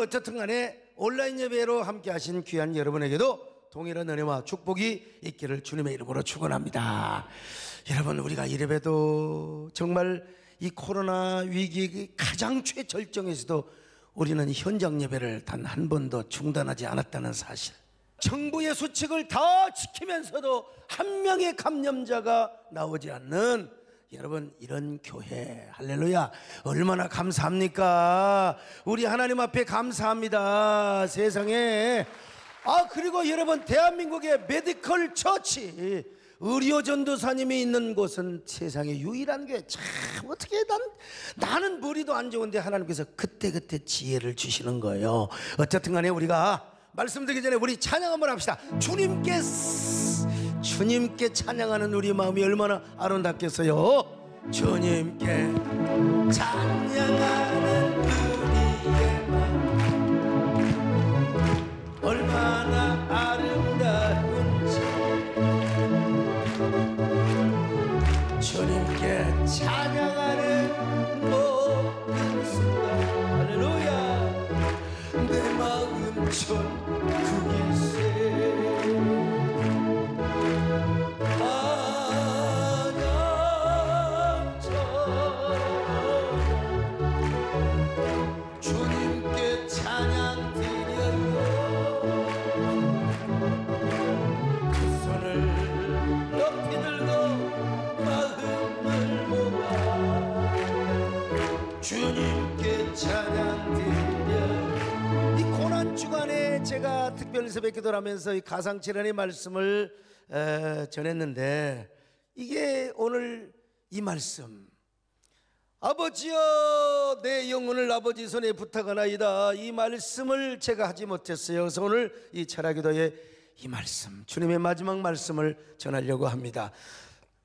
어쨌든 간에 온라인 예배로 함께 하신 귀한 여러분에게도 동일한 은혜와 축복이 있기를 주님의 이름으로 축원합니다. 여러분, 우리가 이래봬도 정말 이 코로나 위기의 가장 최절정에서도 우리는 현장 예배를 단 한 번도 중단하지 않았다는 사실, 정부의 수칙을 다 지키면서도 한 명의 감염자가 나오지 않는 여러분, 이런 교회, 할렐루야, 얼마나 감사합니까? 우리 하나님 앞에 감사합니다. 세상에. 그리고 여러분, 대한민국의 메디컬 처치, 의료 전도사님이 있는 곳은 세상에 유일한 교회. 참, 어떻게 나는 머리도 안 좋은데 하나님께서 그때그때 지혜를 주시는 거예요. 어쨌든 간에 우리가 말씀드리기 전에 우리 찬양 한번 합시다. 주님께 찬양하는 우리 마음이 얼마나 아름답겠어요. 주님께 찬양하는 우리의 마음 얼마나 아름다운지, 주님께 찬양하는 모든 순간, 할렐루야, 내 마음 천국일세. 주님께 찬양 드려요. 두 손을 높이 들고 마음을 모아 주님께 찬양 드려. 이 고난 주간에 제가 특별 새벽 기도를 하면서 이 가상칠언의 말씀을 전했는데, 이게 오늘 이 말씀, 아버지여 내 영혼을 아버지 손에 부탁하나이다, 이 말씀을 제가 하지 못했어요. 그래서 오늘 이 철학기도에 이 말씀, 주님의 마지막 말씀을 전하려고 합니다.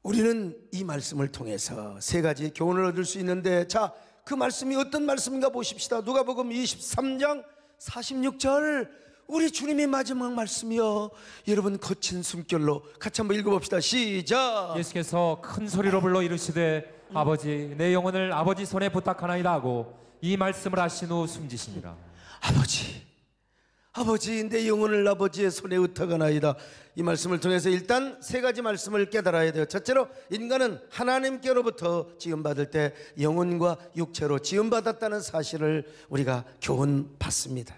우리는 이 말씀을 통해서 세 가지 교훈을 얻을 수 있는데, 자, 그 말씀이 어떤 말씀인가 보십시다. 누가복음 23장 46절, 우리 주님의 마지막 말씀이요. 여러분, 거친 숨결로 같이 한번 읽어봅시다. 시작. 예수께서 큰 소리로 불러 이르시되 아버지 내 영혼을 아버지 손에 부탁하나이다 하고 이 말씀을 하신 후 숨지시니라. 아버지 내 영혼을 아버지의 손에 의탁하나이다. 이 말씀을 통해서 일단 세 가지 말씀을 깨달아야 돼요. 첫째로, 인간은 하나님께로부터 지음받을 때 영혼과 육체로 지음받았다는 사실을 우리가 교훈 받습니다.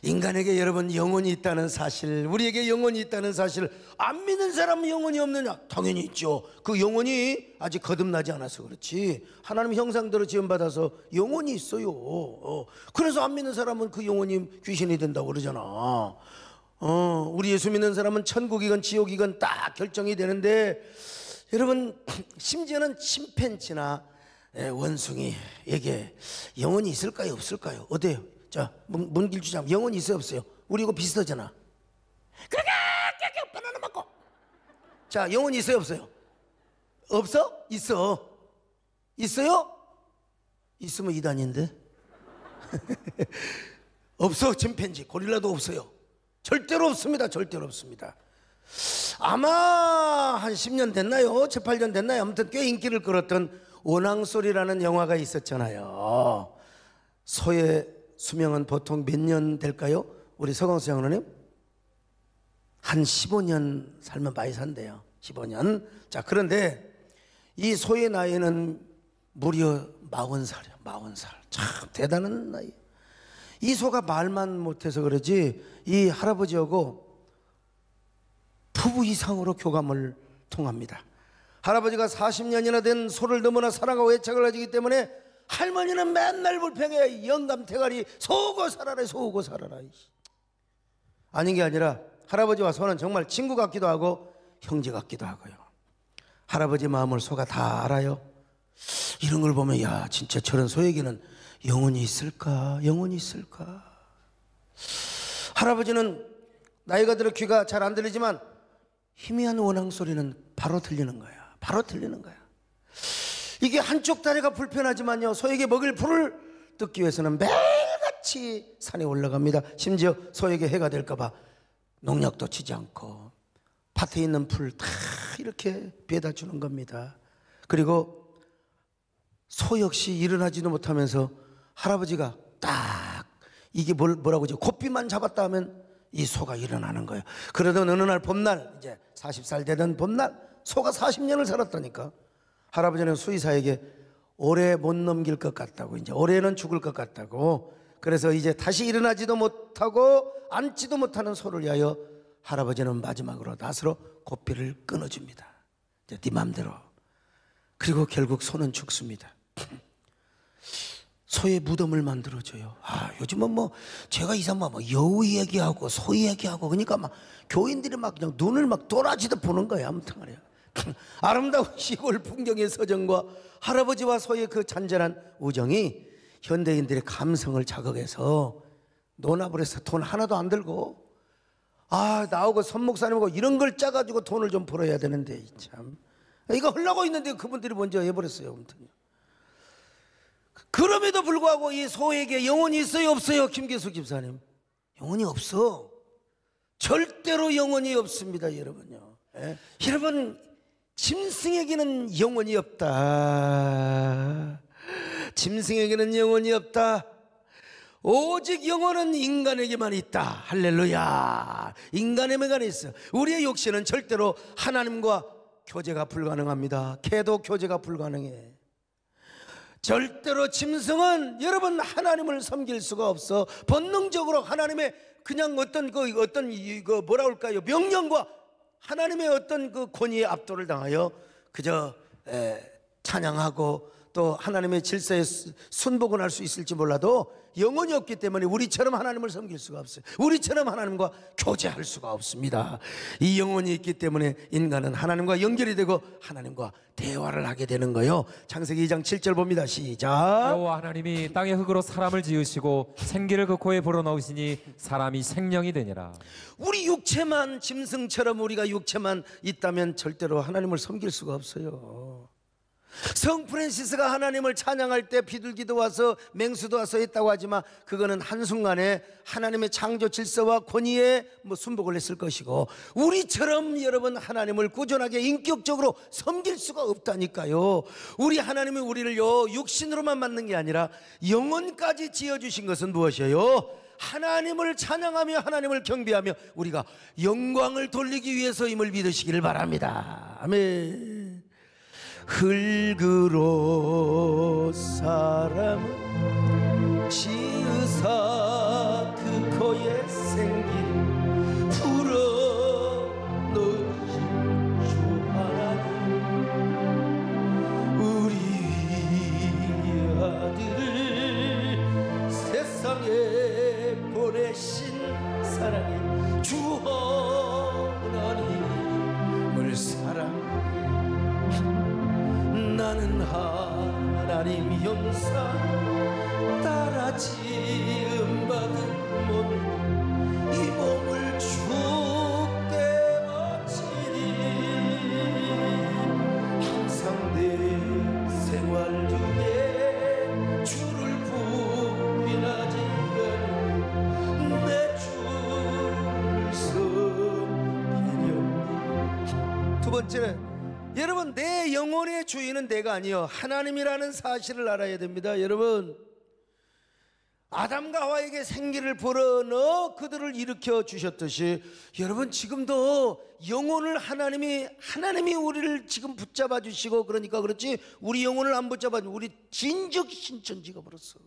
인간에게 여러분 영혼이 있다는 사실, 우리에게 영혼이 있다는 사실, 안 믿는 사람은 영혼이 없느냐? 당연히 있죠. 그 영혼이 아직 거듭나지 않아서 그렇지, 하나님 형상대로 지음받아서 영혼이 있어요. 그래서 안 믿는 사람은 그 영혼이 귀신이 된다고 그러잖아. 우리 예수 믿는 사람은 천국이건 지옥이건 딱 결정이 되는데, 여러분, 심지어는 침팬지나 원숭이에게 영혼이 있을까요, 없을까요? 어때요? 자, 문길주장, 영혼이 있어요, 없어요? 우리 이거 비슷하잖아. 그러게 바나나 먹고. 자, 영혼이 있어요, 없어요? 없어? 있어. 있어요? 있으면 이단인데. 없어. 침팬지, 고릴라도 없어요. 절대로 없습니다. 절대로 없습니다. 아마 한 10년 됐나요? 7-8년 됐나요? 아무튼 꽤 인기를 끌었던 원앙소리라는 영화가 있었잖아요. 소의 수명은 보통 몇 년 될까요? 우리 서광수 장로님? 한 15년 살면 많이 산대요. 15년. 자, 그런데 이 소의 나이는 무려 40살이야. 40살. 참 대단한 나이. 이 소가 말만 못해서 그러지 이 할아버지하고 부부 이상으로 교감을 통합니다. 할아버지가 40년이나 된 소를 너무나 사랑하고 애착을 가지기 때문에 할머니는 맨날 불평해. 영감 대가리 소고 살아라, 소고 살아라. 아닌 게 아니라 할아버지와 소는 정말 친구 같기도 하고 형제 같기도 하고요. 할아버지 마음을 소가 다 알아요. 이런 걸 보면, 야, 진짜 저런 소에게는 영혼이 있을까? 영혼이 있을까? 할아버지는 나이가 들어 귀가 잘 안 들리지만 희미한 원앙 소리는 바로 들리는 거야. 바로 들리는 거야. 이게 한쪽 다리가 불편하지만요, 소에게 먹일 풀을 뜯기 위해서는 매일같이 산에 올라갑니다. 심지어 소에게 해가 될까봐 농약도 치지 않고 밭에 있는 풀 다 이렇게 배다 주는 겁니다. 그리고 소 역시 일어나지도 못하면서 할아버지가 딱 이게 뭐라고 하죠? 고삐만 잡았다 하면 이 소가 일어나는 거예요. 그러던 어느 날 봄날, 이제 40살 되던 봄날, 소가 40년을 살았다니까. 할아버지는 수의사에게 오래 못 넘길 것 같다고, 이제 올해는 죽을 것 같다고. 그래서 이제 다시 일어나지도 못하고 앉지도 못하는 소를 위하여 할아버지는 마지막으로 낫으로 고삐를 끊어줍니다. 이제 네 맘대로. 그리고 결국 소는 죽습니다. 소의 무덤을 만들어줘요. 요즘은 뭐 제가 이상만 뭐 여우 얘기하고 소 얘기하고 그러니까 막 교인들이 막 그냥 눈을 막 도라지듯 보는 거예요. 아무튼 말이야. 아름다운 시골 풍경의 서정과 할아버지와 소의 그 잔잔한 우정이 현대인들의 감성을 자극해서 논합을 해서 돈 하나도 안 들고 나하고 선목사님하고 이런 걸 짜가지고 돈을 좀 벌어야 되는데 참 이거 하려고 있는데 그분들이 먼저 해버렸어요. 아무튼요. 그럼에도 불구하고 이 소에게 영혼이 있어요 없어요? 김계수 집사님, 영혼이 없어. 절대로 영혼이 없습니다. 여러분요. 여러분, 짐승에게는 영혼이 없다. 짐승에게는 영혼이 없다. 오직 영혼은 인간에게만 있다. 할렐루야. 인간에게만 있어. 우리의 육신은 절대로 하나님과 교제가 불가능합니다. 개도 교제가 불가능해. 절대로 짐승은 여러분 하나님을 섬길 수가 없어. 본능적으로 하나님의 그냥 어떤 뭐라 할까요? 명령과 하나님의 어떤 그 권위에 압도를 당하여 그저 찬양하고 또 하나님의 질서에 순복은 할 수 있을지 몰라도 영혼이 없기 때문에 우리처럼 하나님을 섬길 수가 없어요. 우리처럼 하나님과 교제할 수가 없습니다. 이 영혼이 있기 때문에 인간은 하나님과 연결이 되고 하나님과 대화를 하게 되는 거예요. 창세기 2장 7절 봅니다. 시작. 여호와 하나님이 땅의 흙으로 사람을 지으시고 생기를 그 코에 불어넣으시니 사람이 생명이 되니라. 우리 육체만 짐승처럼 우리가 육체만 있다면 절대로 하나님을 섬길 수가 없어요. 성 프란시스가 하나님을 찬양할 때 비둘기도 와서 맹수도 와서 했다고 하지만 그거는 한순간에 하나님의 창조 질서와 권위에 순복을 했을 것이고 우리처럼 여러분 하나님을 꾸준하게 인격적으로 섬길 수가 없다니까요. 우리 하나님이 우리를요 육신으로만 만든 게 아니라 영혼까지 지어주신 것은 무엇이에요? 하나님을 찬양하며 하나님을 경배하며 우리가 영광을 돌리기 위해서임을 믿으시기를 바랍니다. 아멘. 흙으로 사람을 지으사 그 코에 생기 불어넣으신 주 하나님, 우리 아들을 세상에 보내신 사랑의 주 하나님을 사랑해. 나는 하나님 형상 따라 지음받은 몸, 이 몸을 주께 바치리. 항상 내 생활 중에 주를 부인하지 않는 내 주를 섬기렵니. 두 번째는 여러분, 내 영혼의 주인은 내가 아니요 하나님이라는 사실을 알아야 됩니다. 여러분, 아담과 하와에게 생기를 불어넣어 그들을 일으켜 주셨듯이 여러분 지금도 영혼을 하나님이 우리를 지금 붙잡아 주시고, 그러니까 그렇지 우리 영혼을 안 붙잡아 주고 우리 진즉 신천지가 벌었어.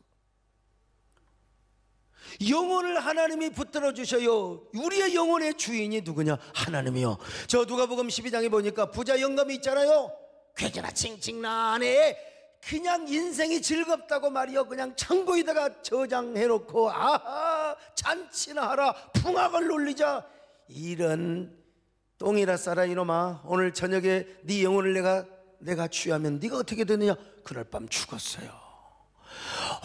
영혼을 하나님이 붙들어 주셔요. 우리의 영혼의 주인이 누구냐? 하나님이요. 저 누가복음 12장에 보니까 부자 영감이 있잖아요. 괴계나 칭칭나네 그냥 인생이 즐겁다고 말이요 그냥 창고에다가 저장해놓고 아하 잔치나 하라 풍악을 놀리자. 이런 똥이라 싸라 이놈아. 오늘 저녁에 네 영혼을 내가 취하면 네가 어떻게 되느냐? 그날 밤 죽었어요.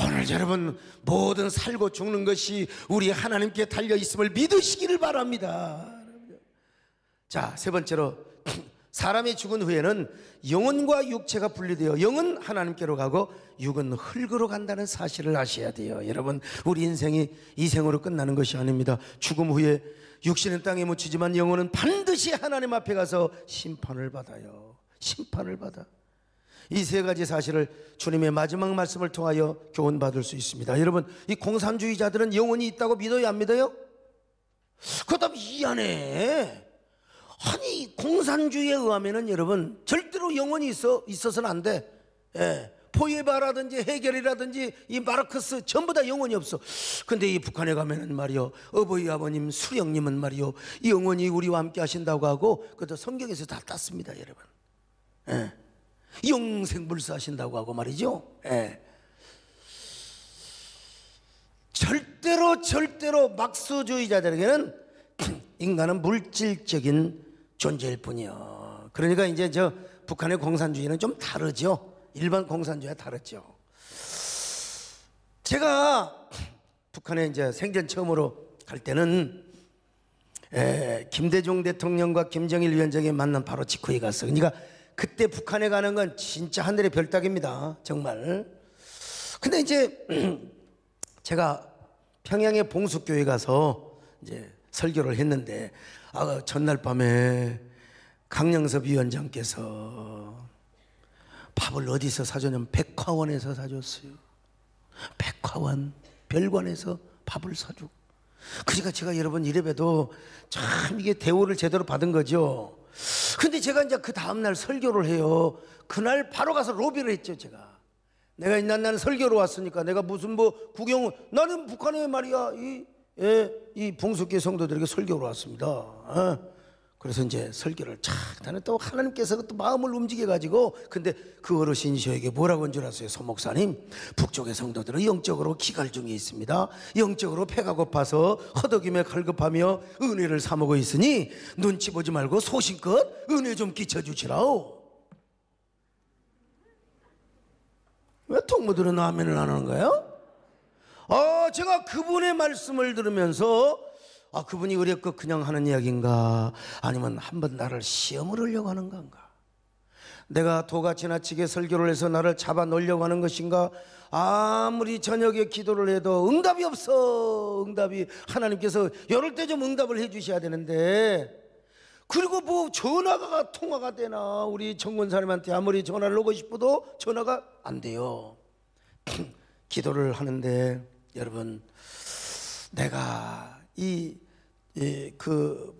오늘 여러분 모든 살고 죽는 것이 우리 하나님께 달려있음을 믿으시기를 바랍니다. 자, 세 번째로 사람이 죽은 후에는 영혼과 육체가 분리되어 영은 하나님께로 가고 육은 흙으로 간다는 사실을 아셔야 돼요. 여러분, 우리 인생이 이 생으로 끝나는 것이 아닙니다. 죽음 후에 육신은 땅에 묻히지만 영혼은 반드시 하나님 앞에 가서 심판을 받아요. 심판을 받아. 이 세 가지 사실을 주님의 마지막 말씀을 통하여 교훈받을 수 있습니다. 여러분, 이 공산주의자들은 영혼이 있다고 믿어요, 안 믿어요? 그렇다면 이 안에, 아니 공산주의에 의하면은 여러분 절대로 영혼이 있어서는 안 돼. 예. 포에바라든지 해결이라든지 이 마르크스 전부 다 영혼이 없어. 근데 이 북한에 가면은 말이요, 어버이 아버님 수령님은 말이요, 이 영혼이 우리와 함께 하신다고 하고, 그것도 성경에서 다 땄습니다, 여러분. 예. 영생불사하신다고 하고 말이죠. 예. 절대로 막수주의자들에게는 인간은 물질적인 존재일 뿐이요. 그러니까 이제 저 북한의 공산주의는 좀 다르죠. 일반 공산주의와 다르죠. 제가 북한에 이제 생전 처음으로 갈 때는 김대중 대통령과 김정일 위원장이 만난 바로 직후에 갔어요. 그러니까 그때 북한에 가는 건 진짜 하늘의 별따기입니다, 정말. 근데 이제 제가 평양의 봉숙교회 가서 이제 설교를 했는데, 전날 밤에 강영섭 위원장께서 밥을 어디서 사줬냐면 백화원에서 사줬어요. 백화원, 별관에서 밥을 사주고. 그러니까 제가 여러분 이래봬도 참 이게 대우를 제대로 받은 거죠. 근데 제가 이제 그 다음날 설교를 해요. 그날 바로 가서 로비를 했죠, 제가. 내가 나는 설교로 왔으니까 내가 무슨 뭐 구경, 나는 북한에 말이야 이 봉숙교 성도들에게 설교로 왔습니다. 그래서 이제 설교를 착 나는 또 하나님께서 또 마음을 움직여 가지고, 근데 그 어르신이 저에게 뭐라고 한 줄 아세요? 소 목사님, 북쪽의 성도들은 영적으로 기갈 중에 있습니다. 영적으로 배가 고파서 허덕임에 갈급하며 은혜를 사 먹어 있으니 눈치 보지 말고 소신껏 은혜 좀 끼쳐 주시라오. 왜 통모들은 아멘을 안 하는 거예요? 제가 그분의 말씀을 들으면서 그분이 의뢰껏 그냥 하는 이야기인가, 아니면 한번 나를 시험을 하려고 하는 건가, 내가 도가 지나치게 설교를 해서 나를 잡아 놓으려고 하는 것인가. 아무리 저녁에 기도를 해도 응답이 없어. 응답이, 하나님께서 이럴 때 좀 응답을 해 주셔야 되는데, 그리고 뭐 전화가 통화가 되나, 우리 정권사님한테 아무리 전화를 하고 싶어도 전화가 안 돼요. 기도를 하는데 여러분, 내가 그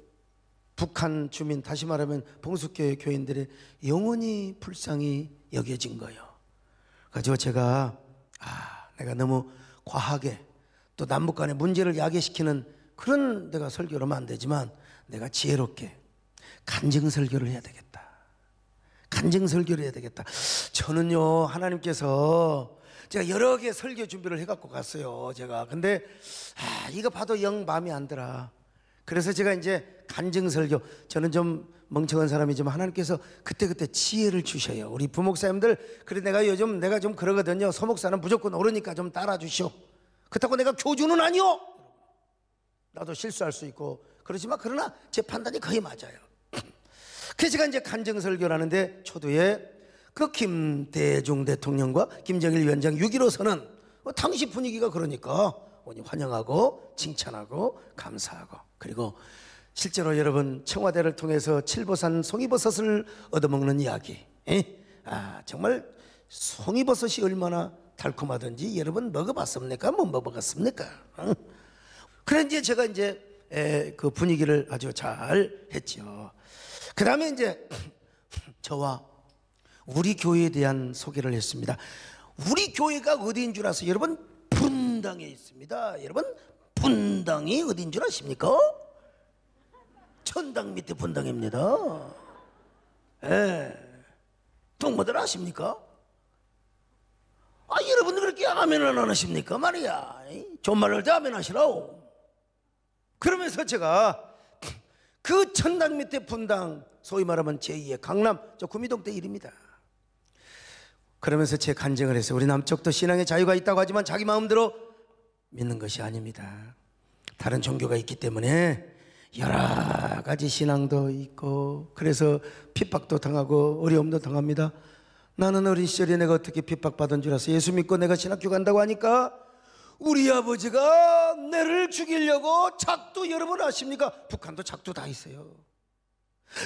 북한 주민, 다시 말하면 봉숙교회 교인들의 영혼이 불쌍히 여겨진 거예요. 그래서 제가 내가 너무 과하게 또 남북 간의 문제를 야기시키는 그런 내가 설교를 하면 안 되지만, 내가 지혜롭게 간증 설교를 해야 되겠다. 간증 설교를 해야 되겠다. 저는요, 하나님께서 제가 여러 개 설교 준비를 해갖고 갔어요, 제가. 근데 이거 봐도 영 마음에 안 들어. 그래서 제가 이제 간증 설교, 저는 좀 멍청한 사람이지만 하나님께서 그때그때 지혜를 주셔요, 우리 부목사님들. 그래 내가 좀 그러거든요. 소목사는 무조건 옳으니까 좀 따라주시오. 그렇다고 내가 교주는 아니오. 나도 실수할 수 있고 그렇지만, 그러나 제 판단이 거의 맞아요. 그래서 제가 이제 간증 설교를 하는데, 초두에 그 김대중 대통령과 김정일 위원장 6.15 선언, 당시 분위기가 그러니까 환영하고 칭찬하고 감사하고, 그리고 실제로 여러분 청와대를 통해서 칠보산 송이버섯을 얻어먹는 이야기. 정말 송이버섯이 얼마나 달콤하든지 여러분 먹어봤습니까? 못 먹어봤습니까? 그래 이제 제가 이제 그 분위기를 아주 잘 했죠. 그 다음에 이제 저와 우리 교회에 대한 소개를 했습니다. 우리 교회가 어디인 줄 아세요? 여러분, 분당에 있습니다. 여러분, 분당이 어디인 줄 아십니까? 천당 밑에 분당입니다. 동무들 아십니까? 여러분들 그렇게 아멘을 안 하십니까 말이야. 존말할 때 아멘 하시라오. 그러면서 제가 그 천당 밑에 분당, 소위 말하면 제2의 강남, 저 구미동 때 일입니다. 그러면서 제 간증을 해서, 우리 남쪽도 신앙의 자유가 있다고 하지만 자기 마음대로 믿는 것이 아닙니다. 다른 종교가 있기 때문에 여러 가지 신앙도 있고, 그래서 핍박도 당하고 어려움도 당합니다. 나는 어린 시절에 내가 어떻게 핍박받은 줄 알았어? 예수 믿고 내가 신학교 간다고 하니까 우리 아버지가 내를 죽이려고 작두, 여러분 아십니까? 북한도 작두 다 있어요.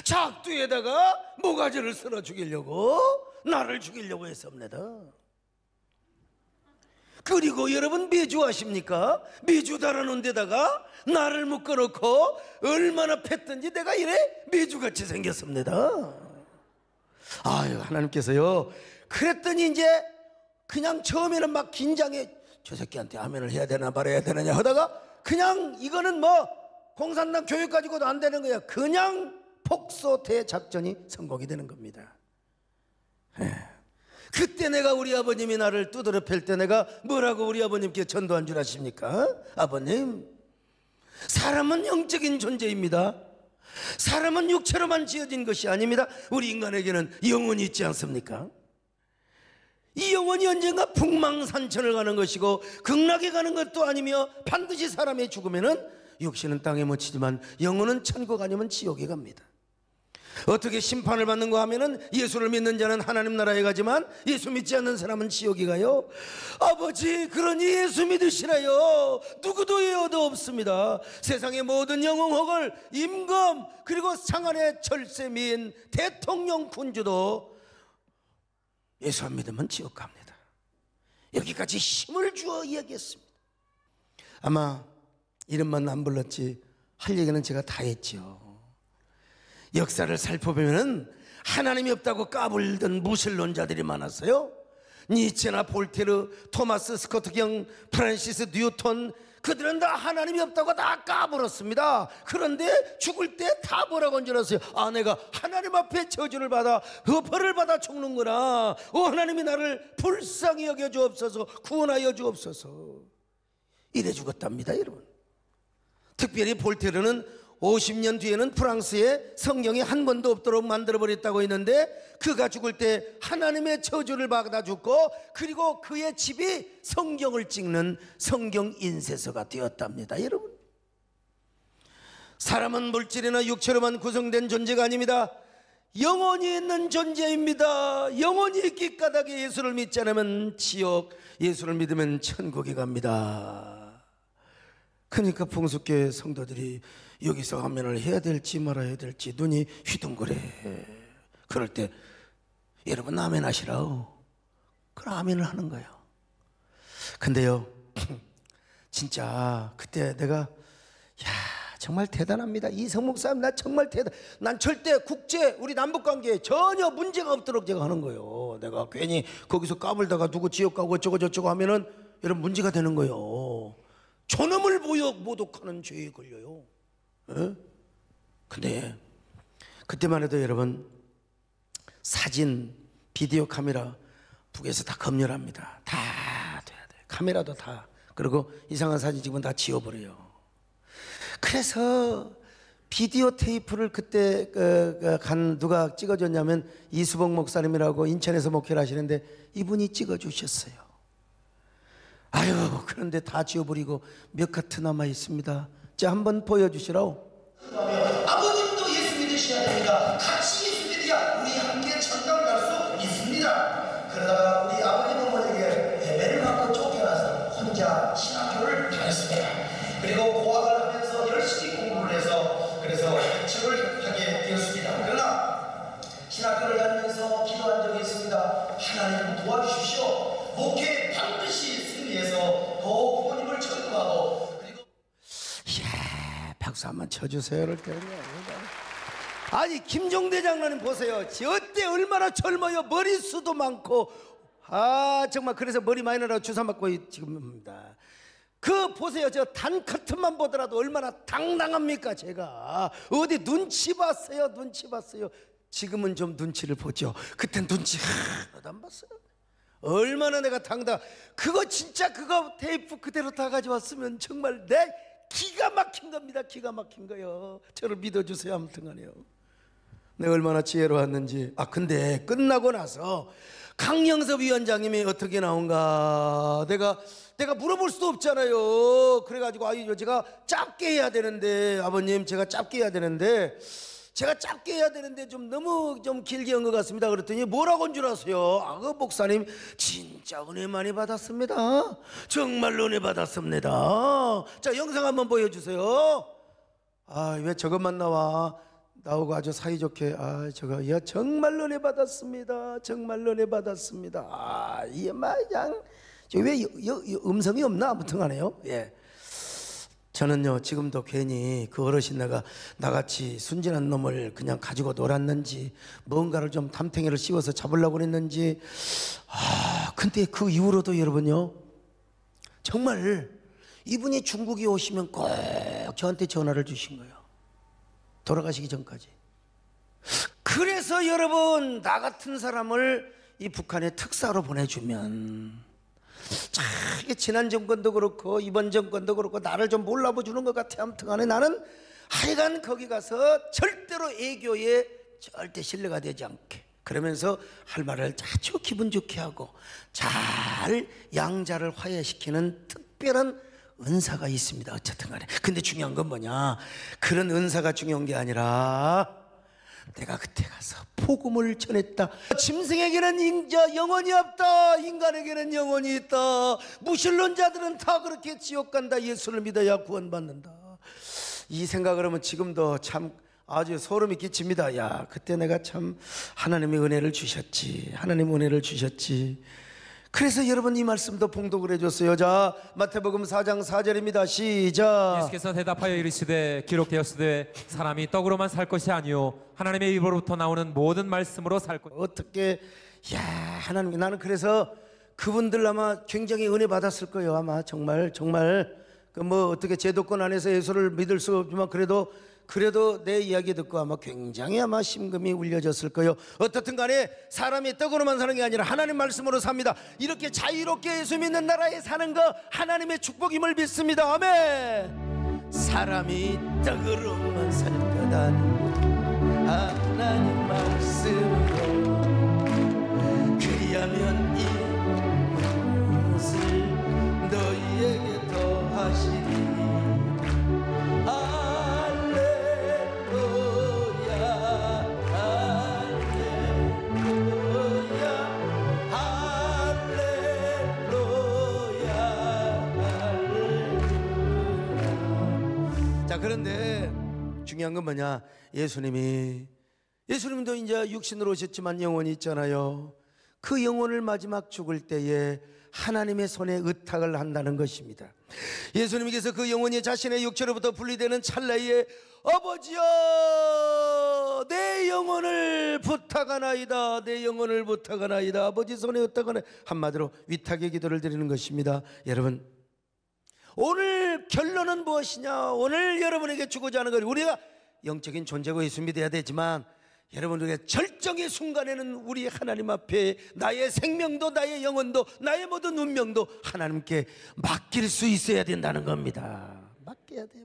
작두에다가 모가지를 쓸어 죽이려고 나를 죽이려고 했습니다. 그리고 여러분 매주 아십니까? 매주 달아놓은 데다가 나를 묶어놓고 얼마나 팼든지 내가 이래 매주같이 생겼습니다. 아유, 하나님께서요, 그랬더니 이제 그냥 처음에는 막 긴장해, 저 새끼한테 아멘을 해야 되나 말아야 되느냐 하다가 그냥 이거는 뭐 공산당 교육 가지고도 안 되는 거야. 그냥 폭소 대작전이 성공이 되는 겁니다. 그때 내가 우리 아버님이 나를 두드려 팰 때 내가 뭐라고 우리 아버님께 전도한 줄 아십니까? 아버님, 사람은 영적인 존재입니다. 사람은 육체로만 지어진 것이 아닙니다. 우리 인간에게는 영혼이 있지 않습니까? 이 영혼이 언젠가 풍망산천을 가는 것이고 극락에 가는 것도 아니며 반드시 사람이 죽으면은 육신은 땅에 묻히지만 영혼은 천국 아니면 지옥에 갑니다. 어떻게 심판을 받는가 하면은 예수를 믿는 자는 하나님 나라에 가지만 예수 믿지 않는 사람은 지옥에 가요. 아버지, 그러니 예수 믿으시라요. 누구도 예어도 없습니다. 세상의 모든 영웅혹을 임금 그리고 장안의 철새미인 대통령 군주도 예수 안 믿으면 지옥 갑니다. 여기까지 힘을 주어 이야기했습니다. 아마 이름만 안 불렀지 할 얘기는 제가 다 했죠. 역사를 살펴보면 하나님이 없다고 까불던 무신론자들이 많았어요. 니체나 볼테르, 토마스 스코트경, 프란시스 뉴턴, 그들은 다 하나님이 없다고 다 까불었습니다. 그런데 죽을 때 다 뭐라고 한 줄 아세요? 아, 내가 하나님 앞에 저주를 받아 벌을 받아 죽는구나. 하나님이 나를 불쌍히 여겨 주옵소서, 구원하여 주옵소서, 이래 죽었답니다. 여러분, 특별히 볼테르는 50년 뒤에는 프랑스에 성경이 한 번도 없도록 만들어버렸다고 했는데 그가 죽을 때 하나님의 저주를 받아 죽고 그리고 그의 집이 성경을 찍는 성경 인쇄소가 되었답니다. 여러분, 사람은 물질이나 육체로만 구성된 존재가 아닙니다. 영혼이 있는 존재입니다. 영혼이 있기 까닭에 예수를 믿지 않으면 지옥, 예수를 믿으면 천국에 갑니다. 그러니까 풍속교회 성도들이 여기서 아멘을 해야 될지 말아야 될지 눈이 휘둥그레. 그럴 때 여러분 아멘 하시라오. 그럼 아멘을 하는 거예요. 근데요, 진짜 그때 내가 정말 대단합니다. 이성 목사님, 나 정말 난 절대 국제 우리 남북관계에 전혀 문제가 없도록 제가 하는 거예요. 내가 괜히 거기서 까불다가 누구 지옥 가고 어쩌고 저쩌고 하면은 여러분 문제가 되는 거예요. 존엄을 모독하는 죄에 걸려요. 근데 그때만 해도 여러분 사진, 비디오 카메라 북에서 다 검열합니다. 다 돼야 돼. 카메라도 다. 그리고 이상한 사진 찍으면 다 지워버려요. 그래서 비디오 테이프를 그때 누가 찍어줬냐면 이수봉 목사님이라고 인천에서 목회를 하시는데 이분이 찍어주셨어요. 아유, 그런데 다 지워버리고 몇 카트 남아 있습니다. 자, 한번 보여주시라오. 아버님도 예수 믿으셔야 됩니다. 같이 예수 믿어야 우리 함께 천당을 갈 수 있습니다. 그러다가 우리 아버님 어머니에게 예배를 받고 쫓겨나서 혼자 신학교를 다녔습니다. 그리고 고학을 하면서 열심히 공부를 해서 그래서 학식을 하게 되었습니다. 그러나 신학교를 다니면서 기도한 적이 있습니다. 하나님 도와주십시오. 목회 반드시 승리해서 더 부모님을 전도하고. 박수 한번 쳐주세요. 이럴 때는요. 아니, 김종대 장로님 보세요. 저때 얼마나 젊어요. 머리수도 많고. 정말 그래서 머리 많이 나라고 주사 맞고 지금입니다. 그 보세요. 저 단커튼만 보더라도 얼마나 당당합니까. 제가 어디 눈치 봤어요. 눈치 봤어요. 지금은 좀 눈치를 보죠. 그땐 눈치 하나도 안 봤어요. 얼마나 내가 그거 진짜 그거 테이프 그대로 다 가져왔으면 정말 내 기가 막힌 겁니다. 기가 막힌 거요. 저를 믿어주세요. 아무튼 간에요. 내가 얼마나 지혜로웠는지. 근데 끝나고 나서 강영섭 위원장님이 어떻게 나온가 내가 물어볼 수도 없잖아요. 그래가지고 제가 짧게 해야 되는데 아버님 제가 짧게 해야 되는데 좀 너무 좀 길게 한 것 같습니다. 그랬더니 뭐라고 한 줄 아세요? 그 목사님 진짜 은혜 많이 받았습니다. 정말로 은혜 받았습니다. 자, 영상 한번 보여주세요. 왜 저것만 나와? 나오고 아주 사이좋게 저거 야 정말 은혜 받았습니다. 정말 은혜 받았습니다. 이게 마냥 왜 음성이 없나 아무튼 간에요. 예. 저는요 지금도 괜히 그 어르신 내가 나같이 순진한 놈을 그냥 가지고 놀았는지 뭔가를 좀 탐탱이를 씌워서 잡으려고 했는지 근데 그 이후로도 여러분요 정말 이분이 중국에 오시면 꼭 저한테 전화를 주신 거예요. 돌아가시기 전까지. 그래서 여러분 나 같은 사람을 이 북한에 특사로 보내주면 자, 이게 지난 정권도 그렇고 이번 정권도 그렇고 나를 좀 몰라보주는 것 같아. 아무튼 간에 나는 하여간 거기 가서 절대로 애교에 절대 신뢰가 되지 않게 그러면서 할 말을 아주 기분 좋게 하고 잘 양자를 화해시키는 특별한 은사가 있습니다. 어쨌든 간에. 근데 중요한 건 뭐냐, 그런 은사가 중요한 게 아니라 내가 그때 가서 복음을 전했다. 짐승에게는 영혼이 없다. 인간에게는 영혼이 있다. 무신론자들은 다 그렇게 지옥 간다. 예수를 믿어야 구원받는다. 이 생각을 하면 지금도 참 아주 소름이 끼칩니다. 야, 그때 내가 참 하나님의 은혜를 주셨지. 하나님 은혜를 주셨지. 그래서 여러분 이 말씀도 봉독을 해줬어요. 자, 마태복음 4장 4절입니다. 시작. 예수께서 대답하여 이르시되 기록되었으되 사람이 떡으로만 살 것이 아니요 하나님의 입으로부터 나오는 모든 말씀으로 살 것. 어떻게 하나님, 나는 그래서 그분들 아마 굉장히 은혜 받았을 거예요. 아마 정말 그 뭐 어떻게 제도권 안에서 예수를 믿을 수 없지만 그래도 내 이야기 듣고 아마 굉장히 아마 심금이 울려졌을 거예요. 어떻든 간에 사람이 떡으로만 사는 게 아니라 하나님 말씀으로 삽니다. 이렇게 자유롭게 예수 믿는 나라에 사는 거 하나님의 축복임을 믿습니다. 아멘. 사람이 떡으로만 살 것 아니라 하나님 말씀으로 그리하면 이 것을 너희에게 더하시리. 자, 그런데 중요한 건 뭐냐, 예수님도 이제 육신으로 오셨지만 영혼이 있잖아요. 그 영혼을 마지막 죽을 때에 하나님의 손에 의탁을 한다는 것입니다. 예수님께서 그 영혼이 자신의 육체로부터 분리되는 찰나에 아버지여 내 영혼을 부탁하나이다. 내 영혼을 부탁하나이다. 아버지 손에 의탁하나이다. 한마디로 위탁의 기도를 드리는 것입니다. 여러분, 오늘 결론은 무엇이냐? 오늘 여러분에게 주고자 하는 것, 우리가 영적인 존재고 예수 믿어야 되지만 여러분, 우리가 절정의 순간에는 우리 하나님 앞에 나의 생명도 나의 영혼도 나의 모든 운명도 하나님께 맡길 수 있어야 된다는 겁니다. 맡겨야 돼.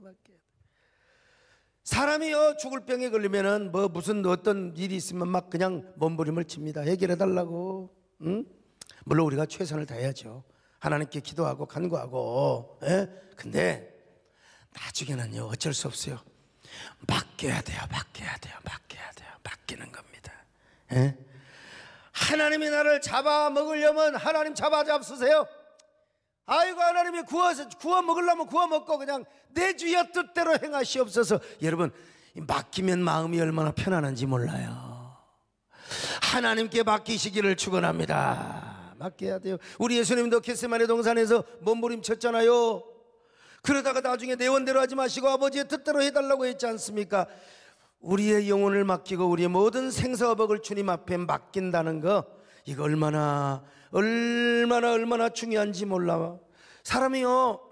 사람이요 죽을 병에 걸리면은 뭐 무슨 어떤 일이 있으면 막 그냥 몸부림을 칩니다. 해결해 달라고. 응? 물론 우리가 최선을 다해야죠. 하나님께 기도하고 간구하고. 근데 나중에는요 어쩔 수 없어요. 맡겨야 돼요. 맡기는 겁니다. 하나님이 나를 잡아먹으려면 하나님 잡으세요. 아이고, 하나님이 구워 먹으려면 구워 먹고 그냥 내 주의 뜻대로 행하시옵소서. 여러분, 맡기면 마음이 얼마나 편안한지 몰라요. 하나님께 맡기시기를 축원합니다. 맡겨야 돼요. 우리 예수님도 겟세마네 동산에서 몸부림쳤잖아요. 그러다가 나중에 내 원대로 하지 마시고 아버지의 뜻대로 해달라고 했지 않습니까? 우리의 영혼을 맡기고 우리의 모든 생사업을 주님 앞에 맡긴다는 거, 이거 얼마나 중요한지 몰라. 사람이요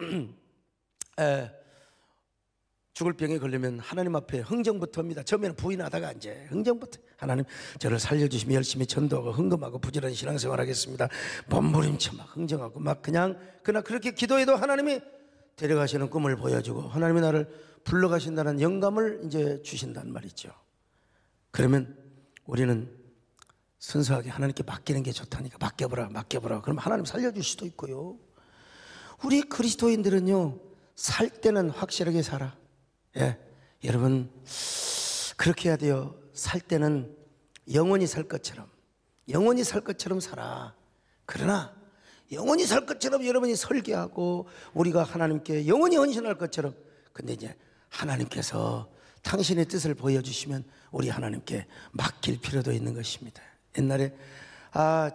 죽을 병에 걸리면 하나님 앞에 흥정부터 합니다. 처음에는 부인하다가 이제 흥정부터, 하나님 저를 살려주시면 열심히 전도하고 헌금하고 부지런히 신앙생활 하겠습니다. 몸부림쳐 막 흥정하고 막 그러나 그렇게 기도해도 하나님이 데려가시는 꿈을 보여주고 하나님이 나를 불러가신다는 영감을 이제 주신단 말이죠. 그러면 우리는 순수하게 하나님께 맡기는 게 좋다니까 맡겨보라. 그럼 하나님 살려줄 수도 있고요. 우리 그리스도인들은요 살 때는 확실하게 살아. 여러분 그렇게 해야 돼요. 살 때는 영원히 살 것처럼 살아. 그러나 영원히 살 것처럼 여러분이 설계하고 우리가 하나님께 영원히 헌신할 것처럼, 근데 이제 하나님께서 당신의 뜻을 보여주시면 우리 하나님께 맡길 필요도 있는 것입니다. 옛날에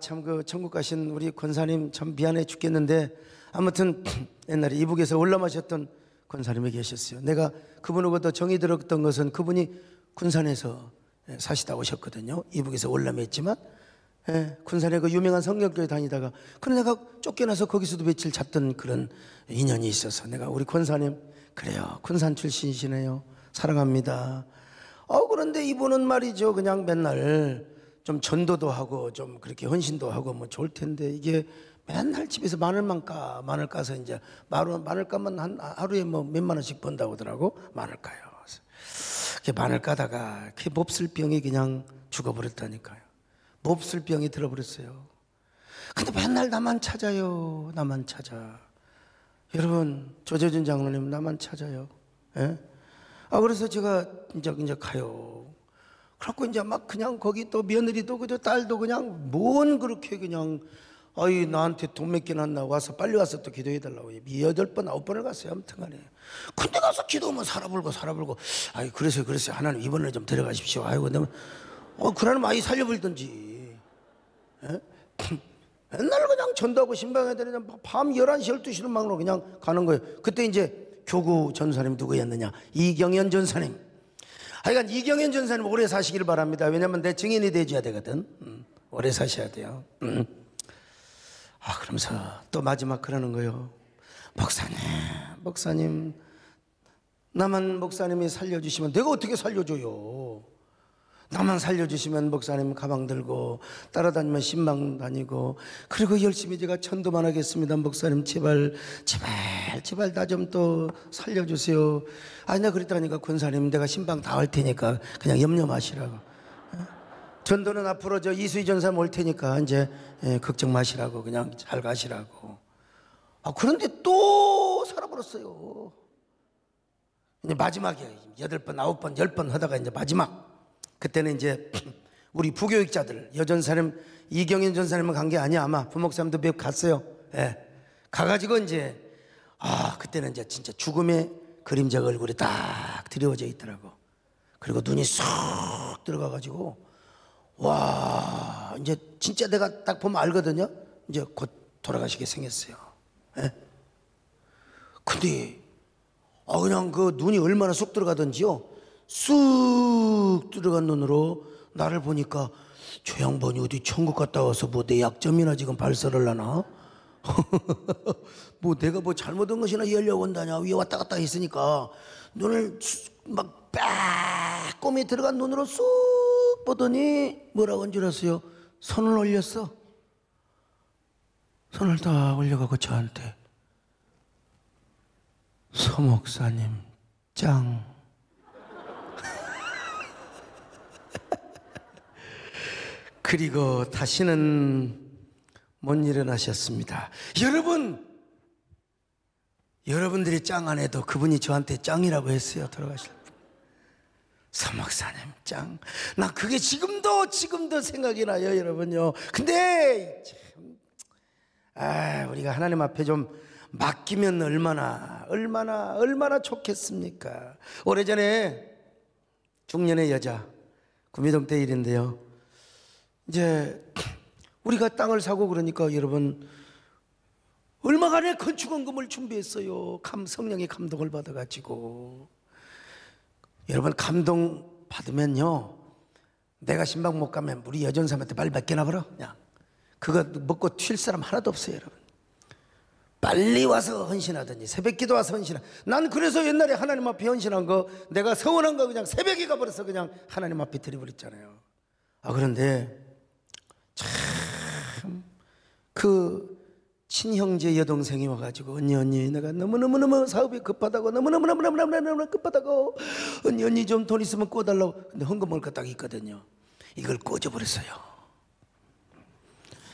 참 그 천국 가신 우리 권사님 참 미안해 죽겠는데, 아무튼 옛날에 이북에서 월남하셨던 권사님이 계셨어요. 내가 그분하고도 정이 들었던 것은 그분이 군산에서 사시다 오셨거든요. 이북에서 월남했지만 군산에 그 유명한 성경교회 다니다가, 그래 내가 쫓겨나서 거기서도 며칠 잤던 그런 인연이 있어서 내가 우리 권사님, 그래요, 군산 출신이시네요, 사랑합니다. 그런데 이분은 말이죠, 그냥 맨날 좀 전도도 하고 좀 그렇게 헌신도 하고 뭐 좋을 텐데, 이게 맨날 집에서 마늘만 마늘 까서 이제 마늘 까면 하루에 뭐 몇만 원씩 번다고 하더라고. 마늘 까요. 마늘 까다가 그 몹쓸병이 그냥 죽어버렸다니까요. 몹쓸병이 들어버렸어요. 근데 맨날 나만 찾아요. 나만 찾아. 여러분, 조재준 장로님 나만 찾아요. 예? 그래서 제가 이제 가요. 그래갖고 이제 막 그냥 거기 또 며느리도 그저 딸도 그냥 뭔 그렇게 그냥 나한테 돈 몇 개 났나 와서 빨리 와서 또 기도해달라고 8번 9번을 갔어요. 아무튼 간에. 근데 가서 기도하면 살아불고 그래서 하나님 이번에 좀 데려가십시오. 근데 그러면 아이 살려버리든지. 예? 맨날 그냥 전도하고 신방해야 되는 밤 11시 12시로 막 그냥 가는 거예요. 그때 이제 교구 전사님 누구였느냐, 이경현 전사님. 하여간 이경현 전사님 오래 사시길 바랍니다. 왜냐면 내 증인이 돼줘야 되거든. 오래 사셔야 돼요. 그러면서 또 마지막 그러는 거예요. 목사님, 나만 목사님이 살려주시면 내가 어떻게 살려줘요? 나만 살려주시면 목사님 가방 들고 따라다니면 신방 다니고, 그리고 열심히 제가 전도만 하겠습니다. 목사님 제발 나 좀 또 살려주세요. 나 그랬다니까, 권사님 내가 신방 다 할 테니까 그냥 염려 마시라고. 전도는 앞으로 이수희 전사 올 테니까 이제 걱정 마시라고, 그냥 잘 가시라고. 그런데 또 살아버렸어요. 이제 마지막이에요. 8번 9번 10번 하다가 이제 마지막. 그때는 이제 우리 부교육자들, 여전사님 이경현 전사님은 간 게 아니야. 아마 부목사님도 몇 갔어요. 가가지고 이제 그때는 이제 진짜 죽음의 그림자가 얼굴에 딱 드리워져 있더라고. 그리고 눈이 쏙 들어가가지고 이제 진짜 내가 딱 보면 알거든요. 이제 곧 돌아가시게 생겼어요. 근데 그냥 그 눈이 얼마나 쏙 들어가던지요, 쑥 들어간 눈으로 나를 보니까 저 양반이 어디 천국 갔다 와서 뭐 내 약점이나 지금 발설을 하나? 뭐 내가 뭐 잘못한 것이나 이해하려고 한다냐. 위에 왔다 갔다 했으니까 눈을 막 빼꼼히 들어간 눈으로 쑥 보더니 뭐라고 한 줄 아세요? 손을 올렸어. 손을 다 올려가고 저한테, 서 목사님 짱. 그리고 다시는 못 일어나셨습니다. 여러분들이 짱 안 해도 그분이 저한테 짱이라고 했어요. 돌아가실 분. 서 목사님 짱. 나 그게 지금도 생각이 나요, 여러분요. 근데 참, 우리가 하나님 앞에 좀 맡기면 얼마나 좋겠습니까? 오래전에 중년의 여자, 구미동 때 일인데요. 이제 우리가 땅을 사고 그러니까 여러분, 얼마간의 건축원금을 준비했어요. 성령의 감동을 받아가지고. 여러분, 감동 받으면요, 내가 신방 못 가면 우리 여전사한테 빨리 맡겨놔버려. 그냥 그거 먹고 튈 사람 하나도 없어요, 여러분. 빨리 와서 헌신하든지 새벽기도 와서 헌신하. 난 그래서 옛날에 하나님 앞에 헌신한 거, 내가 서운한 거 그냥 새벽에 가버려서 그냥 하나님 앞에 드려버렸잖아요. 그런데 참 그 친형제 여동생이 와가지고, 언니 내가 너무너무 사업이 급하다고, 너무너무 급하다고, 언니 좀 돈 있으면 꿔달라고. 근데 헌금을 딱 있거든요. 이걸 꿔줘버렸어요.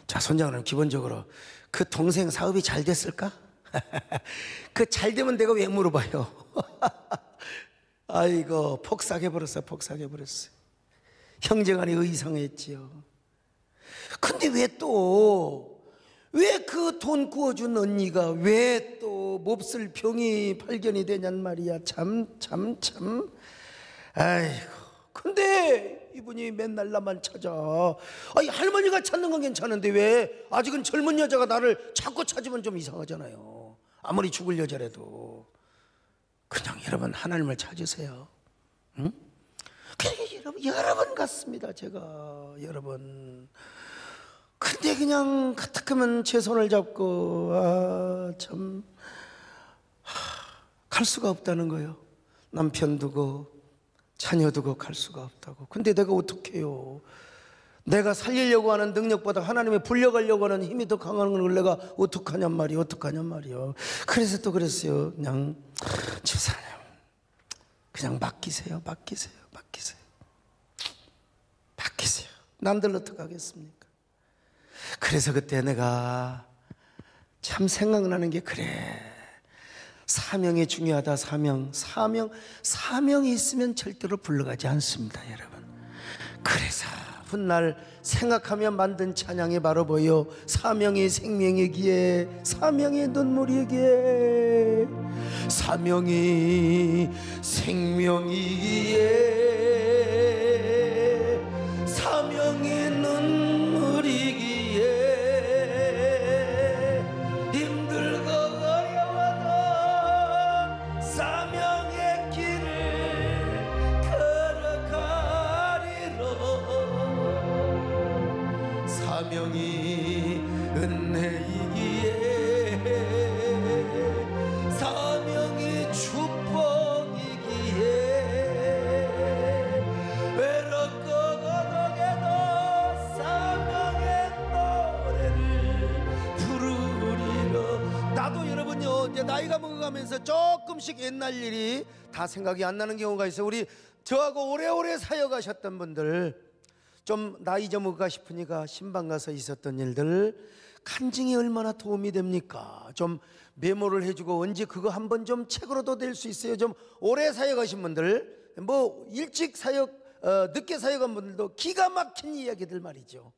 자, 손장은 기본적으로 그 동생 사업이 잘 됐을까? 그 잘 되면 내가 왜 물어봐요? 아이고, 폭삭해버렸어요. 형제간에 의상했지요. 근데 왜 그 돈 구워준 언니가 왜 또 몹쓸 병이 발견이 되냔 말이야. 참. 아이고, 근데 이분이 맨날 나만 찾아. 아니, 할머니가 찾는 건 괜찮은데 왜 아직은 젊은 여자가 나를 자꾸 찾으면 좀 이상하잖아요. 아무리 죽을 여자라도. 그냥 여러분 하나님을 찾으세요. 응? 그냥 여러 번 갔습니다, 제가. 여러분. 근데 그냥 가뜩하면 제 손을 잡고 갈 수가 없다는 거예요. 남편 두고 자녀 두고 갈 수가 없다고. 근데 내가 어떡해요? 내가 살리려고 하는 능력보다 하나님의 불려가려고 하는 힘이 더 강한 걸 내가 어떡하냔 말이요. 그래서 또 그랬어요. 그냥 집사님 그냥 맡기세요. 남들 어떡하겠습니까? 그래서 그때 내가 참 생각나는 게, 그래, 사명이 중요하다. 사명이 있으면 절대로 불러가지 않습니다, 여러분. 그래서 훗날 생각하며 만든 찬양이 바로 뭐요? 사명이 생명이기에, 사명이 눈물이기에, 사명이 생명이기에, 사명이 눈물이기에, 힘들고 어려워도 사명의 길을 걸어가리로. 사명이 은혜이기에, 사명이 축복이기에, 외롭고 고독해도 사명의 노래를 부르리로. 나도 여러분요, 이제 나이가 먹어가면서 조금씩 옛날 일이 다 생각이 안 나는 경우가 있어요. 우리 저하고 오래오래 사역하셨던 분들, 좀 나이 좀 먹을까 싶으니까 신방 가서 있었던 일들 간증이 얼마나 도움이 됩니까? 좀 메모를 해주고 언제 그거 한번 좀 책으로도 낼 수 있어요. 좀 오래 사역하신 분들, 뭐 일찍 사역, 늦게 사역한 분들도 기가 막힌 이야기들 말이죠.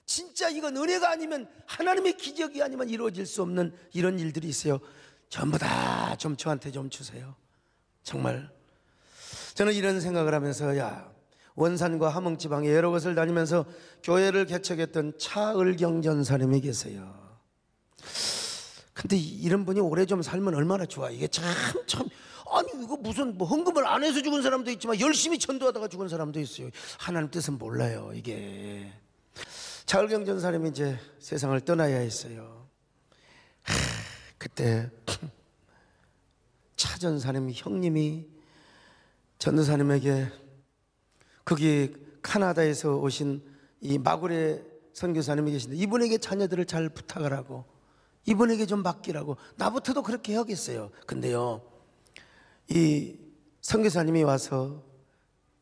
진짜 이건 은혜가 아니면, 하나님의 기적이 아니면 이루어질 수 없는 이런 일들이 있어요. 전부 다 좀 저한테 좀 주세요. 정말 저는 이런 생각을 하면서, 원산과 함흥지방에 여러 곳을 다니면서 교회를 개척했던 차을경 전사님이 계세요. 근데 이런 분이 오래 좀 살면 얼마나 좋아. 이게 참 아니, 이거 무슨 뭐 헌금을 안 해서 죽은 사람도 있지만 열심히 전도하다가 죽은 사람도 있어요. 하나님 뜻은 몰라요, 이게. 차을경 전사님이 이제 세상을 떠나야 했어요. 그때 차 전사님 형님이 전도사님에게, 거기 카나다에서 오신 이 마구레 선교사님이 계신데, 이분에게 자녀들을 잘 부탁하라고, 이분에게 좀 맡기라고. 나부터도 그렇게 하겠어요. 근데요, 이 선교사님이 와서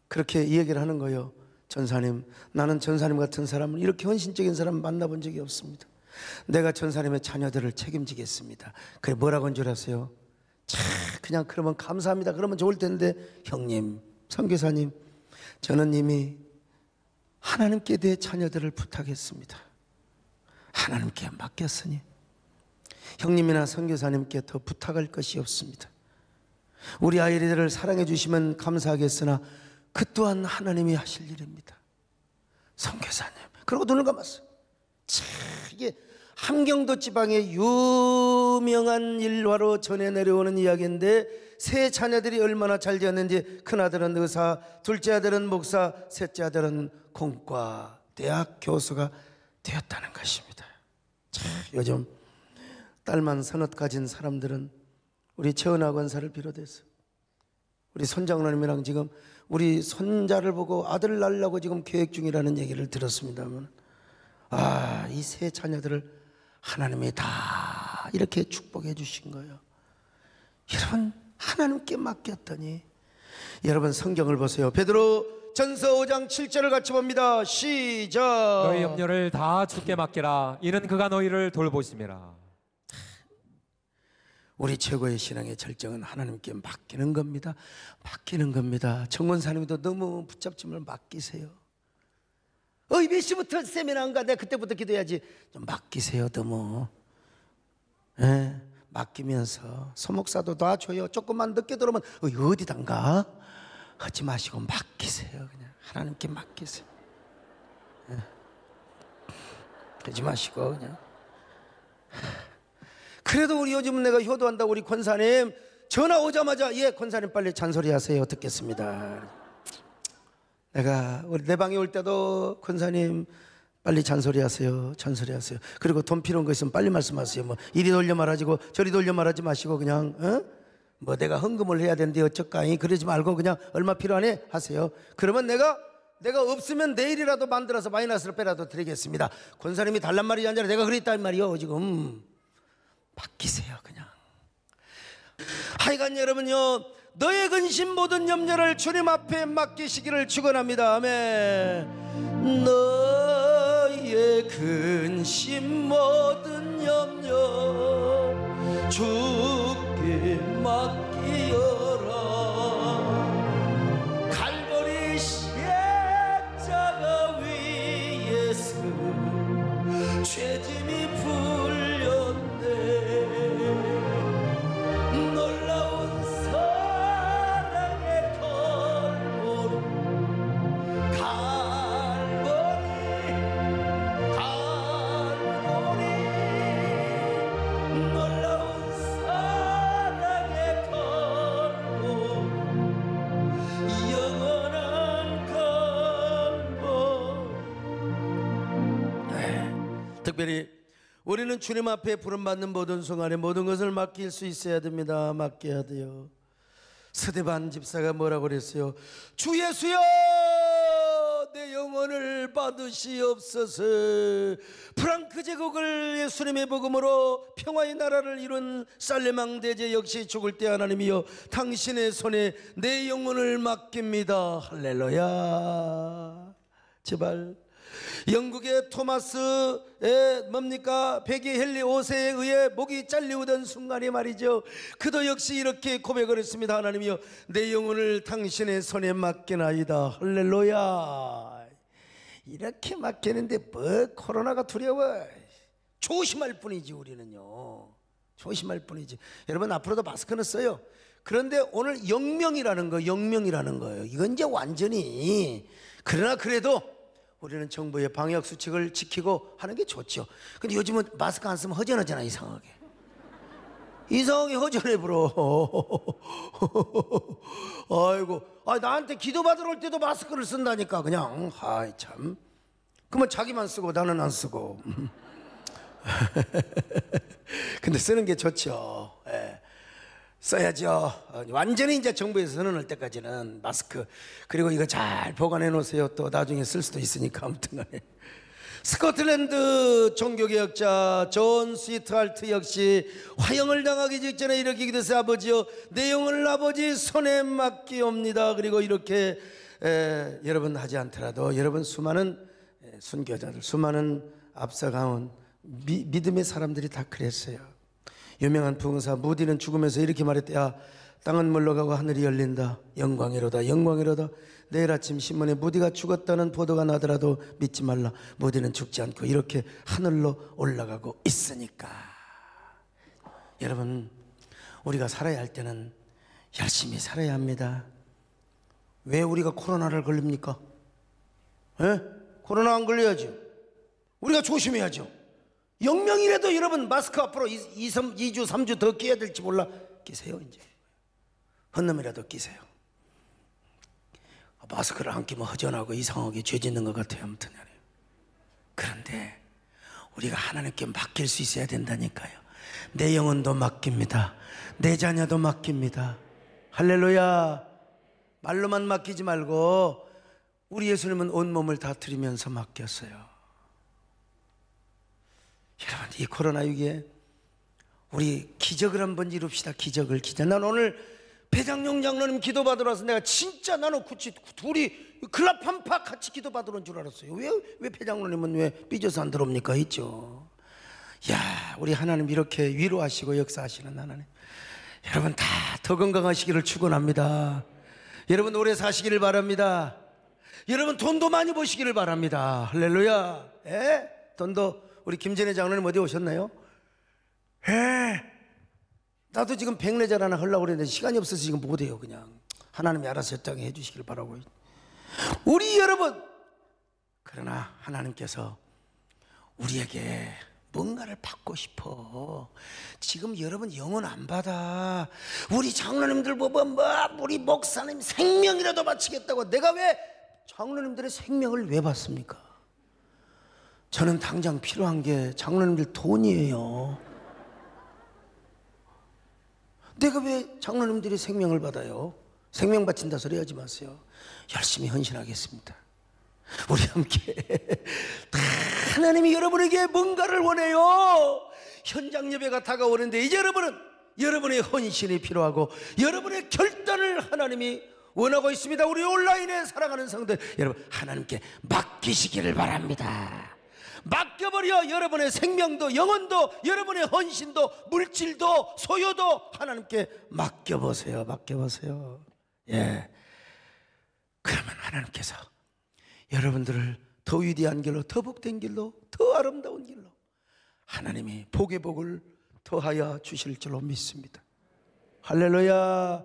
그렇게 이야기를 하는 거예요. 전사님, 나는 전사님 같은 사람은, 이렇게 헌신적인 사람 만나본 적이 없습니다. 내가 전사님의 자녀들을 책임지겠습니다. 그래, 뭐라고 한 줄 아세요? 그냥 그러면 감사합니다, 그러면 좋을 텐데, 형님, 선교사님, 저는 이미 하나님께 내 자녀들을 부탁했습니다. 하나님께 맡겼으니 형님이나 선교사님께 더 부탁할 것이 없습니다. 우리 아이들을 사랑해 주시면 감사하겠으나 그 또한 하나님이 하실 일입니다. 선교사님, 그리고 눈을 감았어요. 이게 함경도 지방의 유명한 일화로 전해 내려오는 이야기인데, 세 자녀들이 얼마나 잘 되었는지, 큰아들은 의사, 둘째 아들은 목사, 셋째 아들은 공과 대학 교수가 되었다는 것입니다. 요즘 딸만 서너 가진 사람들은 우리 최은하 권사를 비롯해서 우리 손장로님이랑 지금 우리 손자를 보고 아들 낳으려고 지금 계획 중이라는 얘기를 들었습니다만, 이 세 자녀들을 하나님이 다 이렇게 축복해 주신 거예요. 여러분, 하나님께 맡겼더니, 여러분 성경을 보세요. 베드로 전서 5장 7절을 같이 봅니다. 시작. 너희 염려를 다 주께 맡기라. 이는 그가 너희를 돌보심이라. 우리 최고의 신앙의 절정은 하나님께 맡기는 겁니다. 맡기는 겁니다. 정원사님도 너무 붙잡지만 맡기세요. 몇 시부터 세미나인가? 내가 그때부터 기도해야지. 좀 맡기세요, 너무. 맡기면서 소목사도 놔줘요. 조금만 늦게 들어오면 어디단가? 하지 마시고 맡기세요. 그냥 하나님께 맡기세요. 하지 마시고 그냥. 그래도 우리 요즘은 내가 효도한다고 우리 권사님 전화 오자마자 예 권사님 빨리 잔소리하세요 듣겠습니다. 내가 우리 내 방에 올 때도 권사님 빨리 잔소리하세요. 잔소리하세요. 그리고 돈 필요한 거 있으면 빨리 말씀하세요. 뭐 이리 돌려 말하지고 저리 돌려 말하지 마시고 그냥 뭐 내가 헌금을 해야 되는데 어쩔까이 그러지 말고 그냥 얼마 필요하네 하세요. 그러면 내가 없으면 내일이라도 만들어서 마이너스를 빼라도 드리겠습니다. 권사님이 달란 말이 아니라 내가 그랬단 말이요. 지금 맡기세요 그냥. 하여간 여러분요, 너의 근심 모든 염려를 주님 앞에 맡기시기를 축원합니다. 아멘. 너의 근심 모든 염려 주께 맡기어라. 갈보리 십자가 위에서 죄짐이 풀렸네. 놀라운 사랑의 걸음으로 갈보리 놀라운 사랑의 걸음 영원한 걸음. 특별히 우리는 주님 앞에 부름받는 모든 순간에 모든 것을 맡길 수 있어야 됩니다. 맡겨야 돼요. 스데반 집사가 뭐라고 그랬어요? 주 예수여 내 영혼을 받으시옵소서. 프랑크 제국을 예수님의 복음으로 평화의 나라를 이룬 살레망 대제 역시 죽을 때 하나님이여 당신의 손에 내 영혼을 맡깁니다. 할렐루야. 제발. 영국의 토마스의 뭡니까 백의 헨리 5세에 의해 목이 잘리우던 순간이 말이죠, 그도 역시 이렇게 고백을 했습니다. 하나님이여 내 영혼을 당신의 손에 맡기나이다. 할렐루야. 이렇게 맡기는데 뭐 코로나가 두려워. 조심할 뿐이지. 우리는요 조심할 뿐이지. 여러분 앞으로도 마스크는 써요. 그런데 오늘 영명이라는 거, 영명이라는 거예요. 이건 이제 완전히. 그러나 그래도 우리는 정부의 방역 수칙을 지키고 하는 게 좋죠. 근데 요즘은 마스크 안 쓰면 허전하잖아. 이상하게 허전해 불어. 아이고, 나한테 기도 받으러 올 때도 마스크를 쓴다니까. 그냥 아이 참. 그러면 자기만 쓰고 나는 안 쓰고. 근데 쓰는 게 좋죠. 예. 써야죠. 완전히 이제 정부에서 선언할 때까지는 마스크. 그리고 이거 잘 보관해 놓으세요. 또 나중에 쓸 수도 있으니까. 아무튼 간에 스코틀랜드 종교개혁자 존 스위트할트 역시 화형을 당하기 직전에 이렇게 기도했어요. 아버지여 내 영혼을 아버지 손에 맡기옵니다. 그리고 이렇게 여러분 하지 않더라도 여러분 수많은 순교자들, 수많은 앞서가온 믿음의 사람들이 다 그랬어요. 유명한 부흥사 무디는 죽으면서 이렇게 말했대. 야, 땅은 물러가고 하늘이 열린다. 영광이로다 영광이로다. 내일 아침 신문에 무디가 죽었다는 보도가 나더라도 믿지 말라. 무디는 죽지 않고 이렇게 하늘로 올라가고 있으니까. 여러분 우리가 살아야 할 때는 열심히 살아야 합니다. 왜 우리가 코로나를 걸립니까? 에? 코로나 안 걸려야죠. 우리가 조심해야죠. 영명이라도 여러분 마스크 앞으로 2주 3주 더 끼야 될지 몰라. 끼세요. 이제 헌놈이라도 끼세요. 마스크를 안 끼면 허전하고 이상하게 죄 짓는 것 같아요. 아무튼 그런데 우리가 하나님께 맡길 수 있어야 된다니까요. 내 영혼도 맡깁니다. 내 자녀도 맡깁니다. 할렐루야. 말로만 맡기지 말고 우리 예수님은 온몸을 다 드리면서 맡겼어요. 여러분 이 코로나 위기에 우리 기적을 한번 이룹시다. 기적을. 난 오늘 배장용 장로님 기도 받으러 와서 내가 진짜 나는 둘이 클럽한파 같이 기도 받으러 온 줄 알았어요. 왜 배장로님은 왜 삐져서 안 들어옵니까? 있죠. 야, 우리 하나님 이렇게 위로하시고 역사하시는 하나님. 여러분 다 더 건강하시기를 축원합니다. 여러분 오래 사시기를 바랍니다. 여러분 돈도 많이 버시기를 바랍니다. 할렐루야. 예? 돈도. 우리 김전혜 장로님 어디 오셨나요? 나도 지금 백내절 하나 하려고 그랬는데 시간이 없어서 지금 못해요. 그냥 하나님이 알아서 협정해 주시길 바라고. 우리 여러분, 그러나 하나님께서 우리에게 뭔가를 받고 싶어. 지금 여러분 영혼 안 받아. 우리 장로님들 보면 우리 목사님 생명이라도 바치겠다고. 내가 왜 장로님들의 생명을 왜 받습니까? 저는 당장 필요한 게 장로님들 돈이에요. 내가 왜 장로님들의 생명을 받아요? 생명 바친다 소리 하지 마세요. 열심히 헌신하겠습니다. 우리 함께 하나님이 여러분에게 뭔가를 원해요. 현장 예배가 다가오는데 이제 여러분의 헌신이 필요하고 여러분의 결단을 하나님이 원하고 있습니다. 우리 온라인에 사랑하는 성도들 여러분, 하나님께 맡기시기를 바랍니다. 맡겨버려. 여러분의 생명도 영혼도 여러분의 헌신도 물질도 소유도 하나님께 맡겨보세요. 맡겨보세요. 예. 그러면 하나님께서 여러분들을 더 위대한 길로, 더 복된 길로, 더 아름다운 길로 하나님이 복의 복을 더하여 주실 줄로 믿습니다. 할렐루야.